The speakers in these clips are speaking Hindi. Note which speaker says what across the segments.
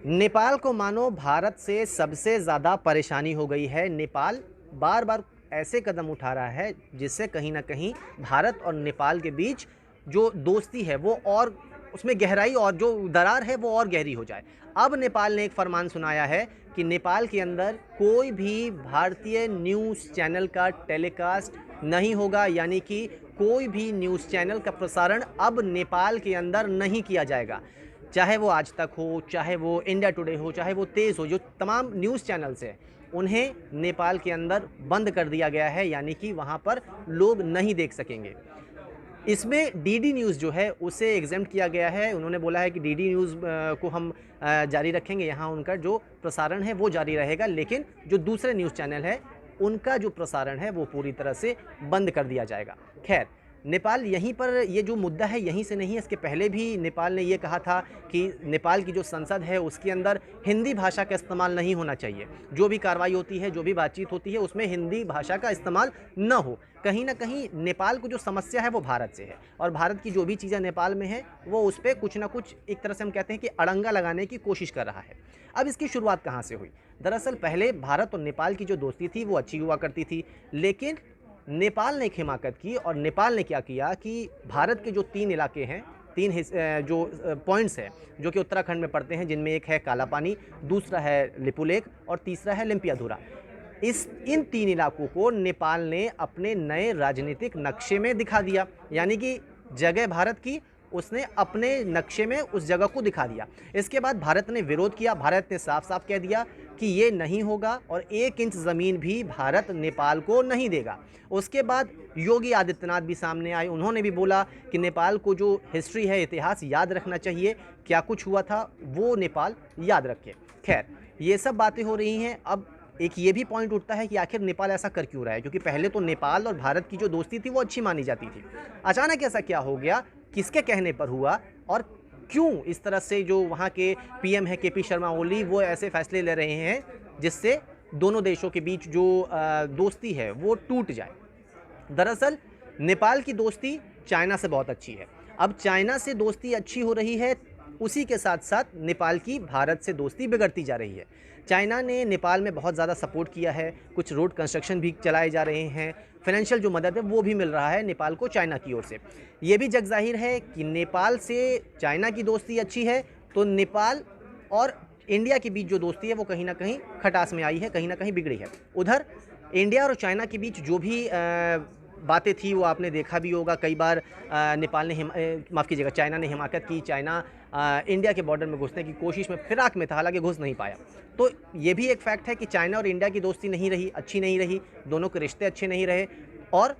Speaker 1: नेपाल को मानो भारत से सबसे ज़्यादा परेशानी हो गई है। नेपाल बार बार ऐसे कदम उठा रहा है जिससे कहीं ना कहीं भारत और नेपाल के बीच जो दोस्ती है वो और उसमें गहराई और जो दरार है वो और गहरी हो जाए। अब नेपाल ने एक फरमान सुनाया है कि नेपाल के अंदर कोई भी भारतीय न्यूज़ चैनल का टेलीकास्ट नहीं होगा, यानी कि कोई भी न्यूज़ चैनल का प्रसारण अब नेपाल के अंदर नहीं किया जाएगा। चाहे वो आज तक हो, चाहे वो इंडिया टुडे हो, चाहे वो तेज़ हो, जो तमाम न्यूज़ चैनल्स हैं उन्हें नेपाल के अंदर बंद कर दिया गया है, यानी कि वहाँ पर लोग नहीं देख सकेंगे। इसमें डीडी न्यूज़ जो है उसे एग्जेम्प्ट किया गया है। उन्होंने बोला है कि डीडी न्यूज़ को हम जारी रखेंगे, यहाँ उनका जो प्रसारण है वो जारी रहेगा, लेकिन जो दूसरे न्यूज़ चैनल है उनका जो प्रसारण है वो पूरी तरह से बंद कर दिया जाएगा। खैर, नेपाल यहीं पर ये जो मुद्दा है यहीं से नहीं है, इसके पहले भी नेपाल ने ये कहा था कि नेपाल की जो संसद है उसके अंदर हिंदी भाषा का इस्तेमाल नहीं होना चाहिए। जो भी कार्रवाई होती है, जो भी बातचीत होती है उसमें हिंदी भाषा का इस्तेमाल न हो। कहीं ना कहीं नेपाल को जो समस्या है वो भारत से है, और भारत की जो भी चीज़ें नेपाल में है वो उस पर कुछ ना कुछ एक तरह से हम कहते हैं कि अड़ंगा लगाने की कोशिश कर रहा है। अब इसकी शुरुआत कहाँ से हुई? दरअसल पहले भारत और नेपाल की जो दोस्ती थी वो अच्छी हुआ करती थी, लेकिन नेपाल ने एक हिमाकत की और नेपाल ने क्या किया कि भारत के जो 3 इलाके हैं, 3 जो पॉइंट्स हैं जो कि उत्तराखंड में पड़ते हैं, जिनमें एक है कालापानी, दूसरा है लिपुलेख और तीसरा है लिम्पियाधुरा। इन 3 इलाकों को नेपाल ने अपने नए राजनीतिक नक्शे में दिखा दिया, यानी कि जगह भारत की उसने अपने नक्शे में उस जगह को दिखा दिया। इसके बाद भारत ने विरोध किया। भारत ने साफ साफ कह दिया कि ये नहीं होगा और 1 इंच ज़मीन भी भारत नेपाल को नहीं देगा। उसके बाद योगी आदित्यनाथ भी सामने आए, उन्होंने भी बोला कि नेपाल को जो हिस्ट्री है, इतिहास याद रखना चाहिए, क्या कुछ हुआ था वो नेपाल याद रखे। खैर, ये सब बातें हो रही हैं। अब एक ये भी पॉइंट उठता है कि आखिर नेपाल ऐसा कर क्यों रहा है, क्योंकि पहले तो नेपाल और भारत की जो दोस्ती थी वो अच्छी मानी जाती थी। अचानक ऐसा क्या हो गया, किसके कहने पर हुआ, और क्यों इस तरह से जो वहाँ के पीएम है केपी शर्मा ओली वो ऐसे फैसले ले रहे हैं जिससे दोनों देशों के बीच जो दोस्ती है वो टूट जाए। दरअसल नेपाल की दोस्ती चाइना से बहुत अच्छी है। अब चाइना से दोस्ती अच्छी हो रही है, उसी के साथ साथ नेपाल की भारत से दोस्ती बिगड़ती जा रही है। चाइना ने नेपाल में बहुत ज़्यादा सपोर्ट किया है, कुछ रोड कंस्ट्रक्शन भी चलाए जा रहे हैं, फाइनेंशियल जो मदद है वो भी मिल रहा है नेपाल को चाइना की ओर से। ये भी जग जाहिर है कि नेपाल से चाइना की दोस्ती अच्छी है, तो नेपाल और इंडिया के बीच जो दोस्ती है वो कहीं ना कहीं खटास में आई है, कहीं ना कहीं बिगड़ी है। उधर इंडिया और चाइना के बीच जो भी बातें थी वो आपने देखा भी होगा। कई बार नेपाल ने माफ़ कीजिएगा, चाइना ने हिमाकत की, चाइना इंडिया के बॉर्डर में घुसने की कोशिश में फिराक में था, हालांकि घुस नहीं पाया। तो ये भी एक फैक्ट है कि चाइना और इंडिया की दोस्ती नहीं रही, अच्छी नहीं रही, दोनों के रिश्ते अच्छे नहीं रहे, और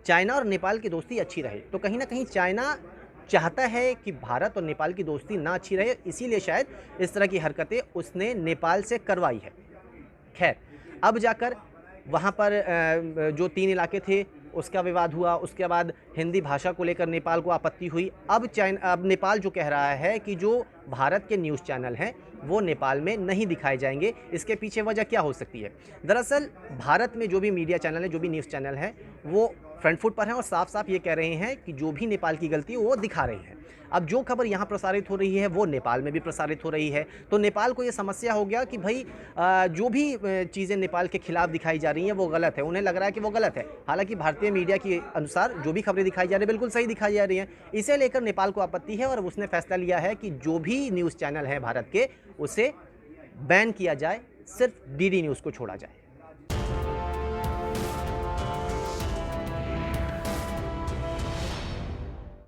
Speaker 1: चाइना और नेपाल की दोस्ती अच्छी रहे। तो कहीं ना कहीं चाइना चाहता है कि भारत और नेपाल की दोस्ती ना अच्छी रहे, इसीलिए शायद इस तरह की हरकतें उसने नेपाल से करवाई है। खैर, अब जाकर वहाँ पर जो 3 इलाके थे उसका विवाद हुआ, उसके बाद हिंदी भाषा को लेकर नेपाल को आपत्ति हुई। अब नेपाल जो कह रहा है कि जो भारत के न्यूज़ चैनल हैं वो नेपाल में नहीं दिखाए जाएंगे। इसके पीछे वजह क्या हो सकती है? दरअसल भारत में जो भी मीडिया चैनल है, जो भी न्यूज़ चैनल हैं, वो फ्रंट फुट पर हैं और साफ साफ ये कह रहे हैं कि जो भी नेपाल की गलती है वो दिखा रहे हैं। अब जो खबर यहाँ प्रसारित हो रही है वो नेपाल में भी प्रसारित हो रही है, तो नेपाल को ये समस्या हो गया कि भाई जो भी चीज़ें नेपाल के खिलाफ दिखाई जा रही हैं वो गलत है, उन्हें लग रहा है कि वो गलत है। हालांकि भारतीय मीडिया के अनुसार जो भी खबरें दिखाई जा रही है बिल्कुल सही दिखाई जा रही हैं। इसे लेकर नेपाल को आपत्ति है और उसने फैसला लिया है कि जो भी न्यूज़ चैनल है भारत के उसे बैन किया जाए, सिर्फ डीडी न्यूज़ को छोड़ा जाए।